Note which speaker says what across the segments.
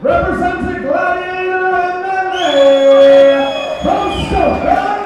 Speaker 1: representing Gladiator MMA, Bairstow, Bairstow.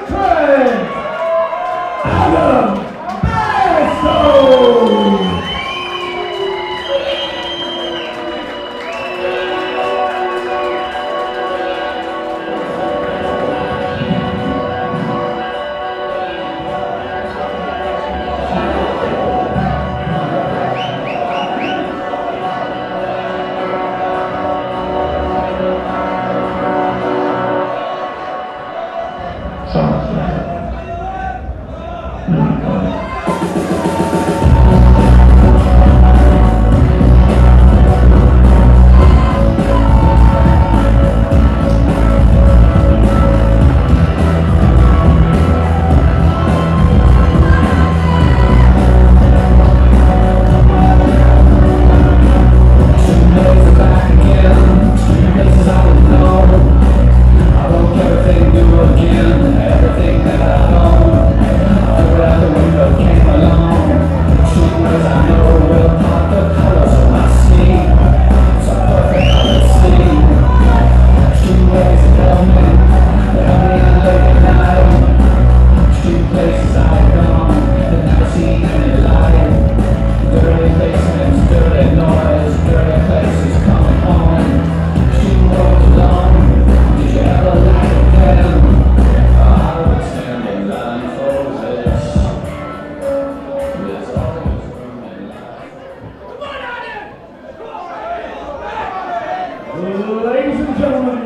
Speaker 1: Ladies and gentlemen,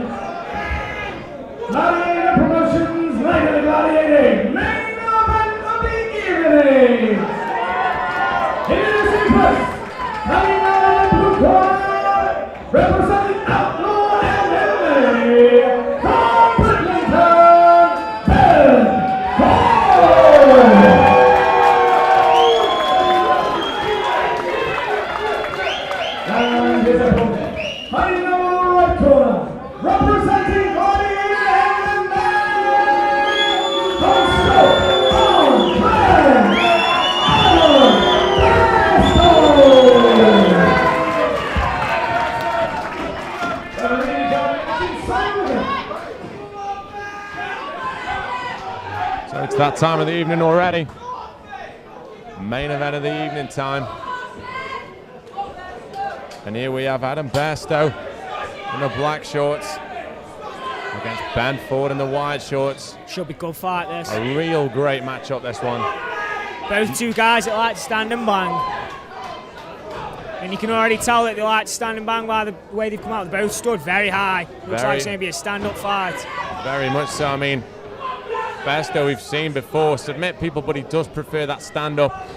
Speaker 1: Gladiator Promotions, Night of the Gladiator, main event of the evening. Introducing first, coming out of the blue corner, representing Outlaw MMA, from Bridlington, and his opponent, coming out of the right corner, representing Gladiator MMA, Bairstow on Bairstow.
Speaker 2: So it's that time of the evening already. Main event of the evening time. And here we have Adam Bairstow in the black shorts against Ben Ford in the white shorts.
Speaker 3: Should be a good fight, this.
Speaker 2: A real great matchup, this one.
Speaker 3: Both two guys that like to stand and bang. And you can already tell that they like to stand and bang by the way they've come out. They both stood very high. Looks like it's going to be a stand-up fight.
Speaker 2: Very much so. I mean, Bairstow we've seen before submit people, but he does prefer that stand-up.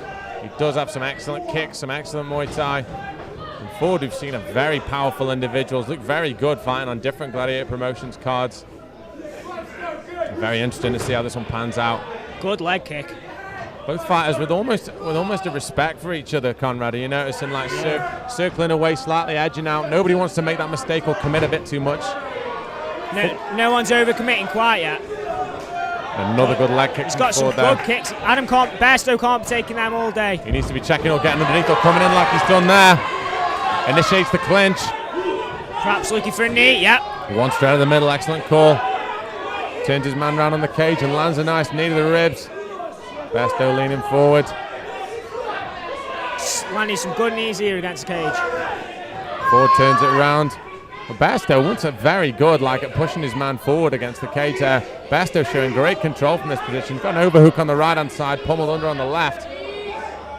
Speaker 2: He does have some excellent kicks, some excellent Muay Thai. And Ford, we've seen a very powerful individuals, look very good fighting on different Gladiator Promotions cards. Very interesting to see how this one pans out.
Speaker 3: Good leg kick.
Speaker 2: Both fighters with almost a respect for each other, Conrad. Are you noticing, like, circling away slightly, edging out? Nobody wants to make that mistake or commit a bit too much.
Speaker 3: No one's overcommitting quite yet.
Speaker 2: Another good leg kick.
Speaker 3: He's got some good kicks. Bairstow can't be taking them all day.
Speaker 2: He needs to be checking or getting underneath or coming in like he's done there. Initiates the clinch.
Speaker 3: Perhaps looking for a knee, yep.
Speaker 2: One straight out of the middle, excellent call. Turns his man round on the cage and lands a nice knee to the ribs. Bairstow leaning forward.
Speaker 3: Landing some good knees here against the cage.
Speaker 2: Ford turns it around. But Bairstow once very good, like at pushing his man forward against the cage there. Bairstow showing great control from this position. Got an overhook on the right-hand side, pummeled under on the left.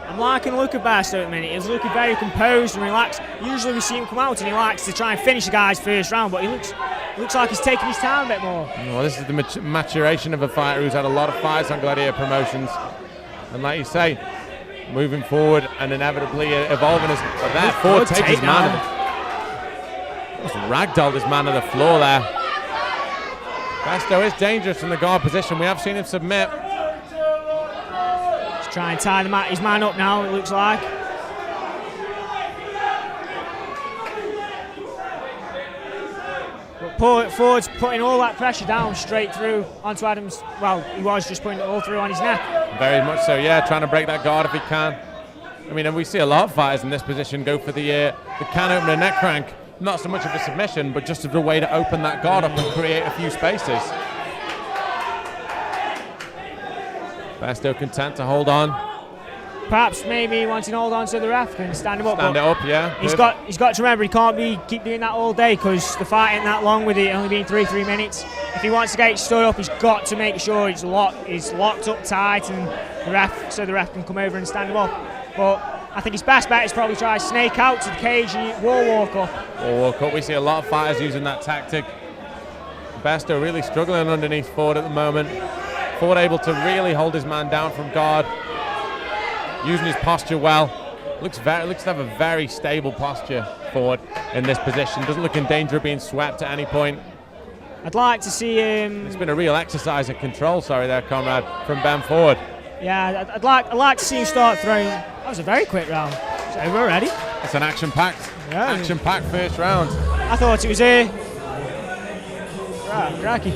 Speaker 3: I'm liking the look of Bairstow at the minute. He's looking very composed and relaxed. Usually we see him come out and he likes to try and finish the guy's first round, but he looks like he's taking his time a bit more.
Speaker 2: Well, this is the maturation of a fighter who's had a lot of fights on Gladiator Promotions. And like you say, moving forward and inevitably evolving as that. Ford takes his man. Just ragdolled his man to the floor there. Bairstow is dangerous from the guard position. We have seen him submit.
Speaker 3: He's trying to tie his man up now, it looks like. But Ford's putting all that pressure down straight through onto Adams. Well, he was just putting it all through on his neck. Very
Speaker 2: much so, yeah, trying to break that guard if he can. I mean, and we see a lot of fighters in this position go for the can opener neck crank. Not so much of a submission, but just as a way to open that guard up and create a few spaces. Bairstow content to hold on.
Speaker 3: Perhaps maybe wanting to hold on so the ref can stand him up.
Speaker 2: Stand it up, yeah.
Speaker 3: He's got to remember he can't keep doing that all day because the fight ain't that long with it only being 3 minutes. If he wants to get it stood up, he's got to make sure it's locked up tight and the ref can come over and stand him up. But I think his best bet is probably try to snake out to the cage and wall walk up.
Speaker 2: Wall walk up. We see a lot of fighters using that tactic. Bairstow really struggling underneath Ford at the moment. Ford able to really hold his man down from guard, using his posture well. Looks to have a very stable posture, Ford, in this position. Doesn't look in danger of being swept at any point.
Speaker 3: I'd like to see him.
Speaker 2: It's been a real exercise in control, there, Conrad, from Ben Ford.
Speaker 3: Yeah, I'd like to see him start throwing. That was a very quick round. It's over already.
Speaker 2: It's an action-packed first round.
Speaker 3: I thought it was a cracky.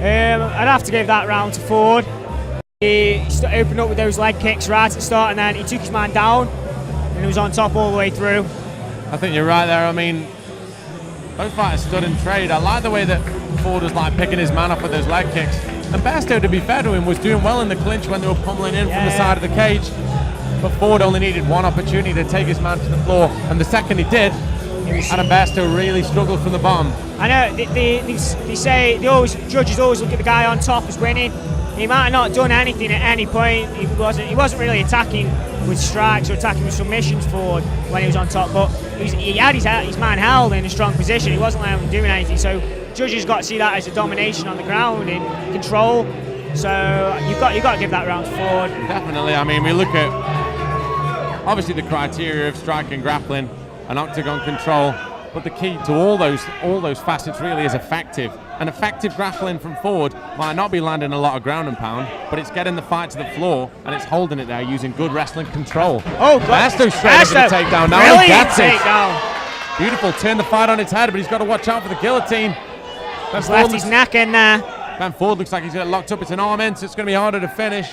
Speaker 3: I'd have to give that round to Ford. He opened up with those leg kicks right at the start, and then he took his man down, and he was on top all the way through.
Speaker 2: I think you're right there. I mean, both fighters stood in trade. I like the way that Ford was like picking his man up with those leg kicks. And Bairstow, to be fair to him, was doing well in the clinch when they were pummeling in from the side of the cage. But Ford only needed one opportunity to take his man to the floor, and the second he did, Adam Bairstow really struggled from the bottom.
Speaker 3: I know they say judges always look at the guy on top as winning. He might have not done anything at any point. He wasn't really attacking with strikes or attacking with submissions Ford when he was on top, but he had his man held in a strong position. He wasn't letting him doing anything. So judges got to see that as a domination on the ground in control. So you've got to give that round to Ford.
Speaker 2: Definitely. I mean, we look at obviously the criteria of striking and grappling and octagon control, but the key to all those facets really is effective. An effective grappling from Ford might not be landing a lot of ground and pound, but it's getting the fight to the floor and it's holding it there using good wrestling control.
Speaker 3: Oh,
Speaker 2: Bairstow straight up in the takedown. Now he gets it.
Speaker 3: Takedown.
Speaker 2: Beautiful. Turn the fight on its head, but he's got to watch out for the guillotine.
Speaker 3: He's left his neck in there.
Speaker 2: Ben Ford looks like he's got it locked up. It's an arm in, so it's going to be harder to finish.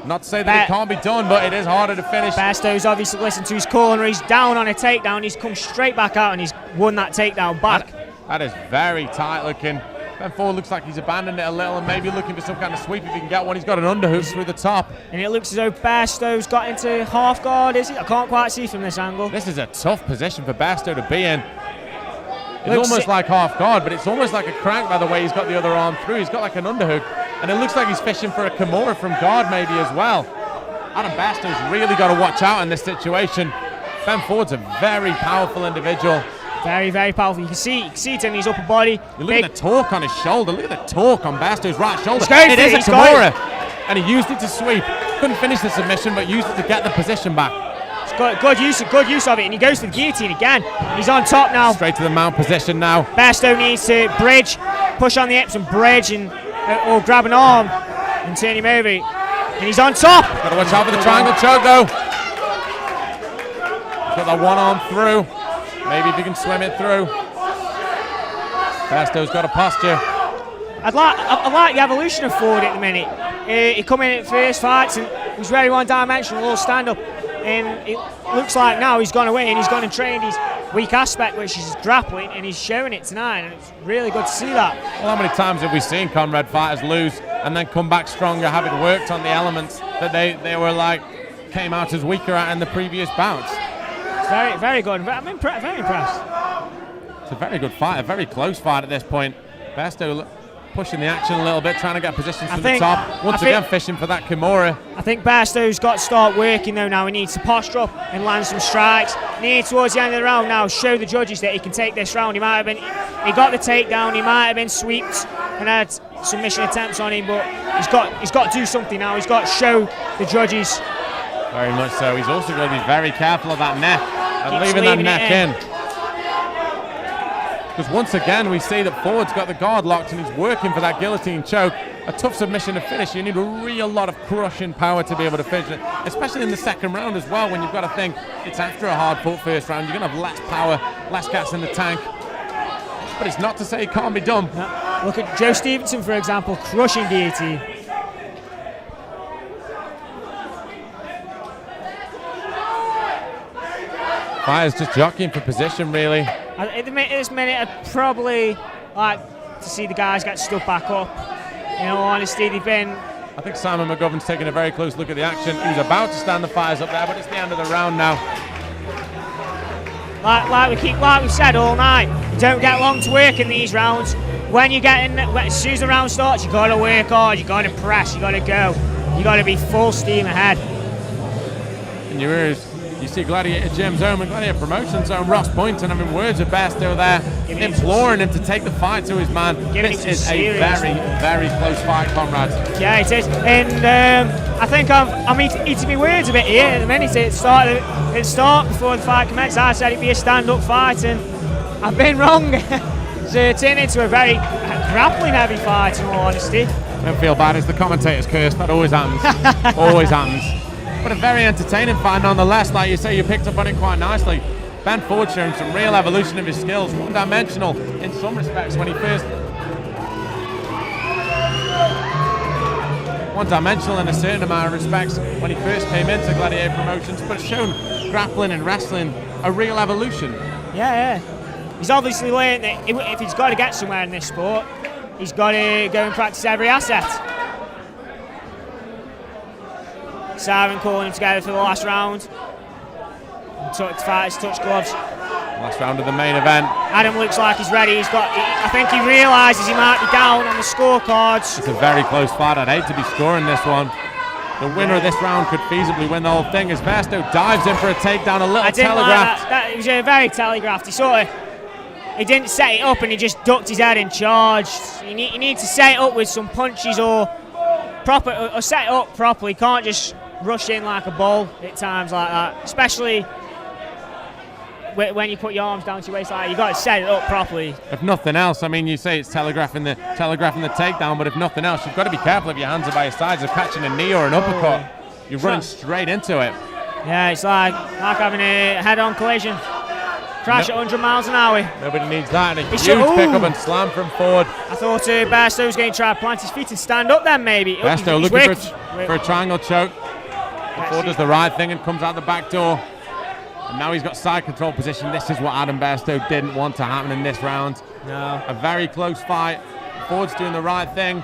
Speaker 2: Not to say that it can't be done, but it is harder to finish.
Speaker 3: Bairstow's obviously listened to his corner. He's down on a takedown. He's come straight back out and he's won that takedown back.
Speaker 2: That is very tight looking. Ben Ford looks like he's abandoned it a little and maybe looking for some kind of sweep if he can get one. He's got an underhook through the top. And
Speaker 3: it looks as though Bairstow's got into half guard, is it? I can't quite see from this angle.
Speaker 2: This is a tough position for Bairstow to be in. It's almost like half guard, but it's almost like a crank by the way he's got the other arm through. He's got like an underhook, and it looks like he's fishing for a Kimura from guard maybe as well. Adam Bairstow's really got to watch out in this situation. Ben Ford's a very powerful individual.
Speaker 3: Very, very powerful. You can see it in his upper body.
Speaker 2: You look at the torque on his shoulder. Look at the torque on Bairstow's right shoulder.
Speaker 3: It
Speaker 2: is a Kimura, and he used it to sweep. Couldn't finish the submission, but used it to get the position back.
Speaker 3: It's got good use of it, and he goes to the guillotine again. He's on top now.
Speaker 2: Straight to the mount position now.
Speaker 3: Bairstow needs to bridge, push on the hips and bridge, and or grab an arm and turn him over. And he's on top.
Speaker 2: Got to watch out for the triangle choke though. Got that one arm through. Maybe if he can swim it through. Bairstow's got a posture.
Speaker 3: I like the evolution of Ford at the minute. He come in at first fights and he was very one-dimensional, all stand-up. And it looks like now he's gone away and he's gone and trained his weak aspect, which is grappling, and he's showing it tonight. And it's really good to see that.
Speaker 2: Well, how many times have we seen Conrad fighters lose and then come back stronger, having worked on the elements that they were like, came out as weaker at in the previous bouts?
Speaker 3: It's very, very good. I'm very impressed.
Speaker 2: It's a very good fight, a very close fight at this point. Bairstow pushing the action a little bit, trying to get positions from the top. Once again, fishing for that Kimura.
Speaker 3: I think Bairstow's got to start working though now. He needs to posture up and land some strikes. Near towards the end of the round now, show the judges that he can take this round. He got the takedown, he might have been sweeped and had submission attempts on him, but he's got to do something now. He's got to show the judges.
Speaker 2: Very much so. He's also going to be very careful of that neck and leaving that neck in. Because once again, we see that Ford's got the guard locked and he's working for that guillotine choke. A tough submission to finish. You need a real lot of crushing power to be able to finish it, especially in the second round as well, when you've got to think it's after a hard-fought first round. You're going to have less power, less gas in the tank. But it's not to say it can't be done.
Speaker 3: No. Look at Joe Stevenson, for example, crushing guillotine.
Speaker 2: Fighters just jockeying for position, really.
Speaker 3: At this minute, I'd probably like to see the guys get stood back up. In all honesty, they've been...
Speaker 2: I think Simon McGovern's taking a very close look at the action. He was about to stand the fighters up there, but it's the end of the round now.
Speaker 3: Like we've said all night, you don't get long to work in these rounds. When you get in, as soon as the round starts, you got to work hard, you got to press, you got to go, you got to be full steam ahead.
Speaker 2: In your ears, you see Gladiator Jim's own and Gladiator Promotions own Ross Boynton having words with Bairstow there, imploring him to take the fight to his man. This is a very, very close fight, comrades.
Speaker 3: Yeah, it is. And I think I'm eating my words a bit here at the minute. At the start before the fight commenced, I said it'd be a stand-up fight, and I've been wrong. It's turned into a very grappling heavy fight, in all honesty.
Speaker 2: Don't feel bad, it's the commentator's curse. That always happens. Always happens. But a very entertaining fight nonetheless. Like you say, you picked up on it quite nicely. Ben Ford showing some real evolution of his skills, one-dimensional in some respects when he first... One-dimensional in a certain amount of respects when he first came into Gladiator Promotions, but shown grappling and wrestling a real evolution.
Speaker 3: Yeah. He's obviously learned that if he's got to get somewhere in this sport, he's got to go and practice every asset. Simon calling him together for the last round. Fighters touch gloves.
Speaker 2: Last round of the main event.
Speaker 3: Adam looks like he's ready. I think he realises he might be down on the scorecards.
Speaker 2: It's a very close fight. I'd hate to be scoring this one. The winner of this round could feasibly win the whole thing as Bairstow dives in for a takedown, a little telegraphed.
Speaker 3: It was a very telegraphed. He didn't set it up and he just ducked his head and charged. You need to set it up with some punches or set it up properly. You can't just rush in like a bull at times like that, especially when you put your arms down to your waist like that. You've got to set it up properly.
Speaker 2: If nothing else, I mean, you say it's telegraphing the takedown, but if nothing else, you've got to be careful if your hands are by your sides of catching a knee or an uppercut. You're running straight into it.
Speaker 3: Yeah, it's like having a head-on collision. Crash at 100 miles an hour.
Speaker 2: Nobody needs that. And a huge pickup and slam from Ford.
Speaker 3: I thought Bairstow was going to try to plant his feet and stand up then maybe.
Speaker 2: Bairstow looking for a triangle choke. Ford does the right thing and comes out the back door. And now he's got side control position. This is what Adam Bairstow didn't want to happen in this round.
Speaker 3: No.
Speaker 2: A very close fight. Ford's doing the right thing.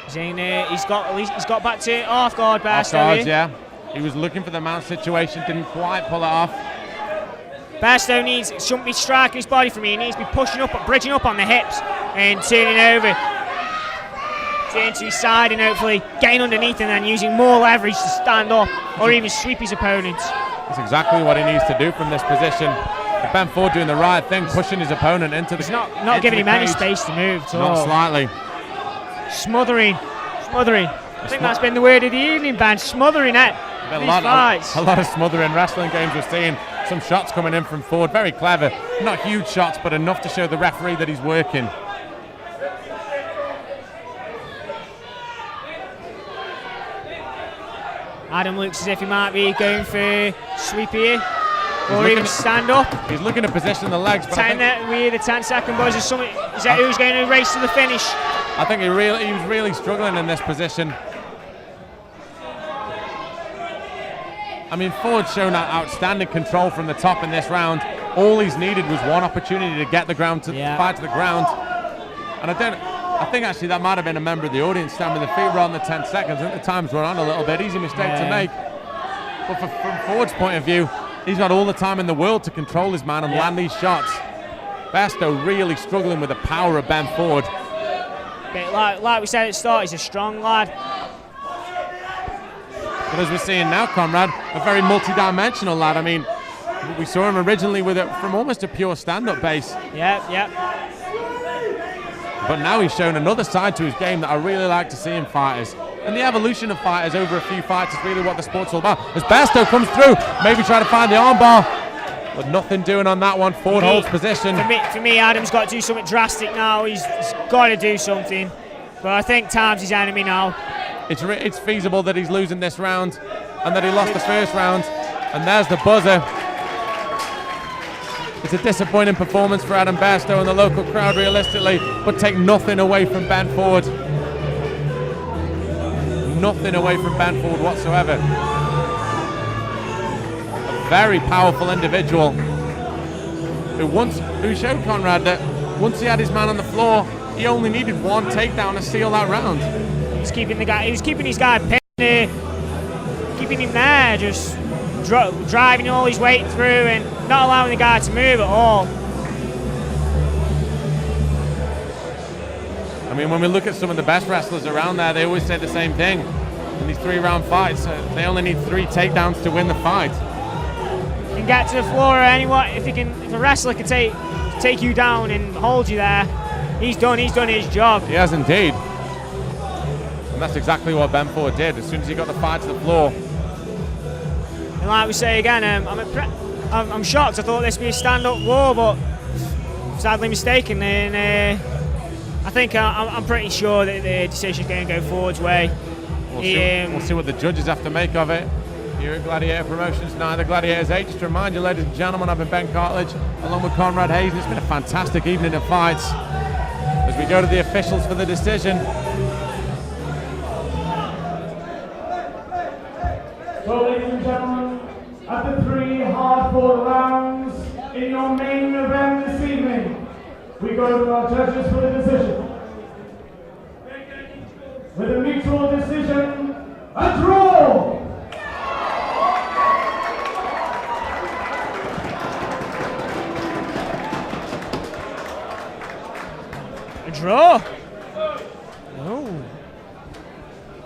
Speaker 3: He's got back to half guard,
Speaker 2: Bairstow. Yeah. He was looking for the mount situation, didn't quite pull it off.
Speaker 3: Bairstow shouldn't be striking his body from here. He needs to be bridging up on the hips and turning over. Turn to his side and hopefully getting underneath and then using more leverage to stand up or even sweep his opponent.
Speaker 2: That's exactly what he needs to do from this position. Ben Ford doing the right thing, pushing his opponent into the...
Speaker 3: He's not giving him any space to move at all.
Speaker 2: Not slightly.
Speaker 3: Smothering. I think that's been the word of the evening, Ben. Smothering it.
Speaker 2: A lot of smothering wrestling games we're seeing. Some shots coming in from Ford, very clever. Not huge shots, but enough to show the referee that he's working.
Speaker 3: Adam looks as if he might be going for sweep here, or even stand up.
Speaker 2: He's looking to position the legs. But
Speaker 3: we hear the 10-second buzz. Is that who's going to race to the finish?
Speaker 2: I think he was really struggling in this position. I mean, Ford's shown that outstanding control from the top in this round. All he's needed was one opportunity to get the fight to the ground. And I think actually that might have been a member of the audience stamping the feet rather than the 10 seconds. I think the times were on a little bit. Easy mistake to make. But from Ford's point of view, he's got all the time in the world to control his man and land these shots. Bairstow really struggling with the power of Ben Ford.
Speaker 3: Okay, like we said at the start, he's a strong lad.
Speaker 2: But as we're seeing now, Conrad, a very multi-dimensional lad. I mean, we saw him originally from almost a pure stand-up base.
Speaker 3: Yeah.
Speaker 2: But now he's shown another side to his game that I really like to see in fighters. And the evolution of fighters over a few fights is really what the sport's all about. As Bairstow comes through, maybe try to find the armbar, but nothing doing on that one. Ford holds position.
Speaker 3: For me, Adam's got to do something drastic now. He's got to do something. But I think time's his enemy now.
Speaker 2: It's feasible that he's losing this round and that he lost the first round. And there's the buzzer. It's a disappointing performance for Adam Bairstow and the local crowd realistically, but take nothing away from Ben Ford. Nothing away from Ben Ford whatsoever. A very powerful individual who showed Conrad that once he had his man on the floor, he only needed one takedown to seal that round.
Speaker 3: He was keeping his guy pinned, keeping him there, just driving all his weight through and not allowing the guy to move at all.
Speaker 2: I mean, when we look at some of the best wrestlers around there, they always say the same thing. In these 3-round fights, they only need 3 takedowns to win the fight.
Speaker 3: You can get to the floor, if a wrestler can take you down and hold you there, he's done his job.
Speaker 2: He has indeed. And that's exactly what Ben Ford did. As soon as he got the fight to the floor.
Speaker 3: And like we say again, I'm shocked. I thought this would be a stand-up war, but sadly mistaken. And I think I'm pretty sure that the decision's going to go Ford's way.
Speaker 2: We'll see what the judges have to make of it. Here at Gladiator Promotions, now the Gladiators 8. Just to remind you, ladies and gentlemen, I've been Ben Cartledge along with Conrad Hayes. It's been a fantastic evening of fights. As we go to the officials for the decision.
Speaker 1: So, ladies and gentlemen, after 3 hard-fought rounds in your main event this evening, we go to our judges for the decision. With a mutual decision, a draw!
Speaker 3: A draw?
Speaker 2: Oh.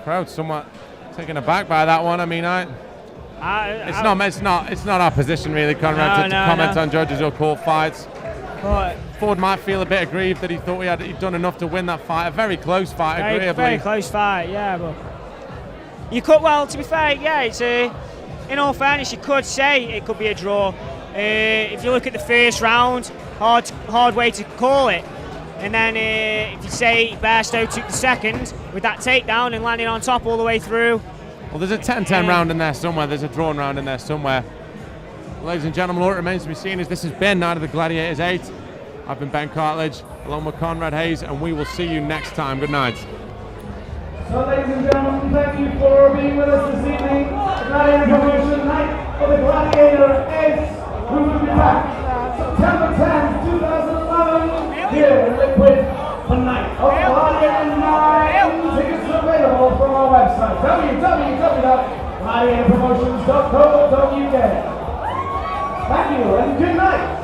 Speaker 2: Crowd somewhat taken aback by that one. I mean, it's not our position really, Conrad, to comment on judges or call fights.
Speaker 3: But
Speaker 2: Ford might feel a bit aggrieved that he thought he'd done enough to win that fight. A very close fight, agreeably.
Speaker 3: Very close fight, yeah. But you could, well, to be fair, yeah. It's in all fairness, you could say it could be a draw. If you look at the first round, hard way to call it. And then if you say Bairstow took the second with that takedown and landing on top all the way through.
Speaker 2: Well, there's a 10-10 round in there somewhere. There's a drawn round in there somewhere. Ladies and gentlemen, all it remains to be seen is this has been Night of the Gladiators 8. I've been Ben Cartledge, along with Conrad Hayes, and we will see you next time. Good night.
Speaker 1: So, ladies and gentlemen, thank you for being with us this evening. The Gladiator Promotion Night of the Gladiator 8. We will be back September 10th, 2011, here in Liquid for Night of Gladiator 9. Tickets are available from our website, www.gladiatorpromotions.co.uk. Thank you and good night.